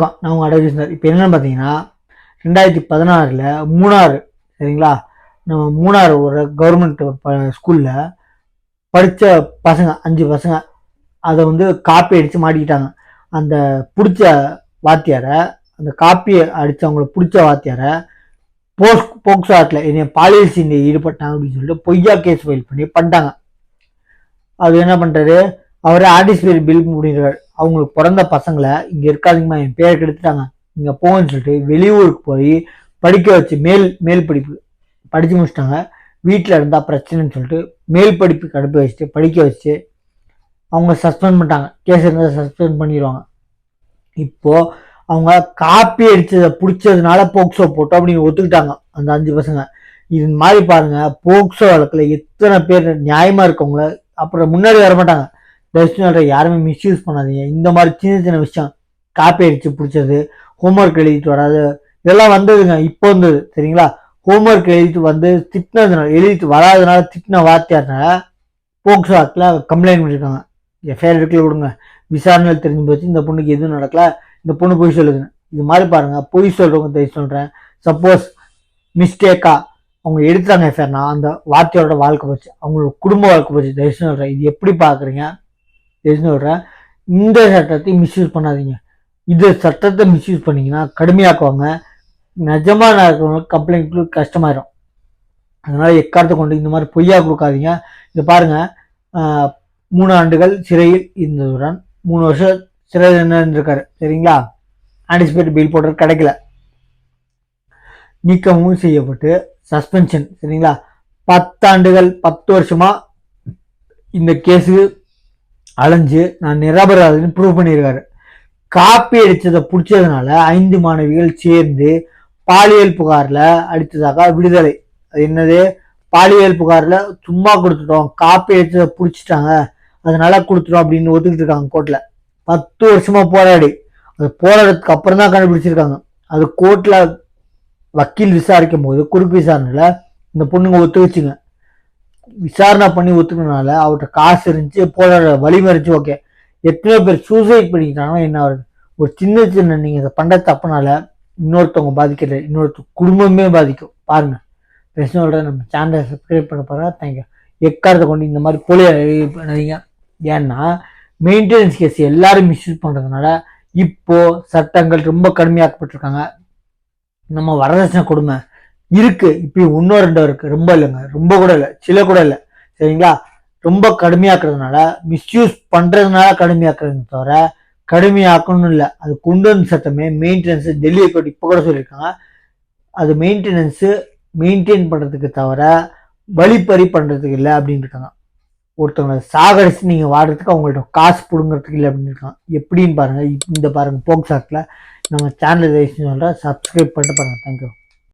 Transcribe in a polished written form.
நான் உங்கள் அட்வொகேட். இப்போ என்னென்னு பார்த்தீங்கன்னா 2016 மூணாறு, சரிங்களா, நம்ம மூணாறு ஒரு கவர்மெண்ட் ஸ்கூலில் படித்த பசங்க 5 பசங்க அதை வந்து காப்பி அடித்து மாட்டிக்கிட்டாங்க. அந்த பிடிச்ச வாத்தியாரை, அந்த காப்பியை அடித்தவங்களை பிடிச்ச வாத்தியாரை போக்சோ ஆக்டில் என்னை பாலியல் சீனில் ஈடுபட்டாங்க அப்படின்னு சொல்லிட்டு பொய்யா கேஸ் ஃபைல் பண்ணிட்டாங்க. அது என்ன பண்ணுறாரு, அவர் ஆர்டிஸ்ட் பில் முடிகிறார். அவங்களுக்கு பிறந்த பசங்களை இங்கே இருக்காதீங்கம்மா, என் பேரை கெடுத்துட்டாங்க, இங்கே போங்கன்னு சொல்லிட்டு வெளியூருக்கு போய் படிக்க வச்சு மேல் படிப்பு படித்து முடிச்சிட்டாங்க. வீட்டில் இருந்தால் பிரச்சனைன்னு சொல்லிட்டு மேல் படிப்புக்கு அனுப்பி வச்சுட்டு படிக்க வச்சு அவங்க சஸ்பெண்ட் பண்ணிட்டாங்க. கேஸ் இருந்தால் சஸ்பெண்ட் பண்ணிடுவாங்க. இப்போது அவங்க காப்பி அடித்ததை பிடிச்சதுனால போக்சோ போட்டோம் அப்படின்னு ஒத்துக்கிட்டாங்க அந்த 5 பசங்க. இது மாதிரி பாருங்க, போக்சோ வழக்கில் எத்தனை பேர் நியாயமாக இருக்கவங்கள அப்புறம் முன்னாடி வர மாட்டாங்க. தயவுசெய்து யாருமே மிஸ்யூஸ் பண்ணாதீங்க. இந்த மாதிரி சின்ன சின்ன விஷயம், காப்பி அடித்து பிடிச்சது, ஹோம்ஒர்க் எழுதிட்டு வராது, இதெல்லாம் வந்ததுங்க, இப்போ வந்தது, சரிங்களா. ஹோம்ஒர்க் எழுதிட்டு வந்து திட்டினதுனால, எழுதிட்டு வராதனால திட்டின வாத்தியார்னால போக்சோ ஆக்டில் கம்ப்ளைண்ட் பண்ணியிருக்காங்க. எஃப்ஐஆர் எடுக்கல விடுங்க, விசாரணையில் தெரிஞ்சு போச்சு, இந்த பொண்ணுக்கு எதுவும் நடக்கல, இந்த பொண்ணு பொய் சொல்லுதுங்க. இது மாதிரி பாருங்க, பொய் சொல்றவங்க தயவு சொல்றேன், சப்போஸ் மிஸ்டேக்கா அவங்க எடுத்தாங்க எஃப்ஐஆர்னா அந்த வாத்தியாரோட வாழ்க்கை போச்சு, அவங்களோட குடும்ப வாழ்க்கை போச்சு. தயவு சொல்றேன், இது எப்படி பாக்குறீங்க? தயவு சொல்றேன், இந்த சட்டத்தை மிஸ்யூஸ் பண்ணாதீங்க. இந்த சட்டத்தை மிஸ்யூஸ் பண்ணீங்கன்னா கடுமையாக்குவாங்க. நிஜமா இருக்கிறவங்களுக்கு கம்ப்ளைண்ட் கஷ்டமாயிரும். அதனால எக்காரத்தை கொண்டு இந்த மாதிரி பொய்யா கொடுக்காதீங்க. இதை பாருங்க, 3 ஆண்டுகள் சிறையில் இருந்ததுடன் 3 வருஷம் சிறை இருந்திருக்காரு, சரிங்களா. ஆன்டிசிபேட் பெயில் போடுறது கிடைக்கல, நீக்கமும் செய்யப்பட்டு சஸ்பென்ஷன், சரிங்களா. 10 ஆண்டுகள் 10 வருஷமா இந்த கேஸு அலைஞ்சு நான் நிரபராதின்னு ப்ரூவ் பண்ணியிருக்காரு. காப்பி அடிச்சதை பிடிச்சதுனால 5 மாணவிகள் சேர்ந்து பாலியல் புகார்ல அடித்ததாக விடுதலை. அது என்னது, பாலியல் புகார்ல சும்மா கொடுத்துட்டோம், காப்பி அடிச்சதை பிடிச்சிட்டாங்க அதனால கொடுத்துட்டோம் அப்படின்னு ஒத்துக்கிட்டு இருக்காங்க கோர்ட்ல. 10 வருஷமா போராடி அது போராட்டத்துக்கு அப்புறம் தான் கண்டுபிடிச்சிருக்காங்க. அது கோர்ட்ல வக்கீல் விசாரிக்கும் போது குறுக்கு விசாரணையில இந்த பொண்ணுங்க ஒத்துக்கிச்சுங்க. விசாரணை பண்ணி ஒத்துக்கினால அவர்கிட்ட காசு இருந்துச்சு, போராட வலிமை இருந்துச்சு, ஓகே. எத்தனையோ பேர் சூசைட் பண்ணிக்கிட்டாங்கன்னா என்ன ஆகுது? ஒரு சின்ன சின்ன நீங்க இதை பண்ற தப்புனால இன்னொருத்தவங்க பாதிக்கிறது, இன்னொருத்தவங்க குடும்பமே பாதிக்கும். பாருங்க, பிரச்சனை நம்ம சேனலை சப்ஸ்கிரைப் பண்ண போறா. தேங்க்யூ. எக்காரத்தை கொண்டு இந்த மாதிரி போலியா பண்ணாதீங்க. ஏன்னா மெயின்டெனன்ஸ் கேஸ் எல்லாரும் மிஸ்யூஸ் பண்றதுனால இப்போ சட்டங்கள் ரொம்ப கடுமையாக்கப்பட்டிருக்காங்க. நம்ம வரதட்சணை கொடுமை இருக்கு, இப்போ 1-2 இருக்கு, ரொம்ப இல்லைங்க, ரொம்ப கூட இல்லை, சில கூட இல்லை, சரிங்களா. ரொம்ப கடுமையாக்குறதுனால, மிஸ்யூஸ் பண்றதுனால கடுமையாக்குறது தவிர கடுமையாக்கணும்னு இல்லை. அது கொண்டு வந்த சட்டமே மெயின்டெனன்ஸ், டெல்லி ஹைகோர்ட் இப்போ கூட சொல்லியிருக்காங்க, அது மெயின்டைன் பண்றதுக்கு தவிர வழிப்பறி பண்றதுக்கு இல்லை அப்படின்னு இருக்காங்க. ஒருத்தவங்களை சாகடிச்சு நீங்க வாடுறதுக்கு அவங்கள்ட்ட காசு பிடுங்கிறதுக்கு இல்லை அப்படின்னு இருக்காங்க. எப்படின்னு பாருங்க. இந்த பாருங்க போக்சோ ஆக்ட்ல நம்ம சேனல் சொல்ற சப்ஸ்கிரைப் பண்ணிட்டு பாருங்க. தேங்க்யூ.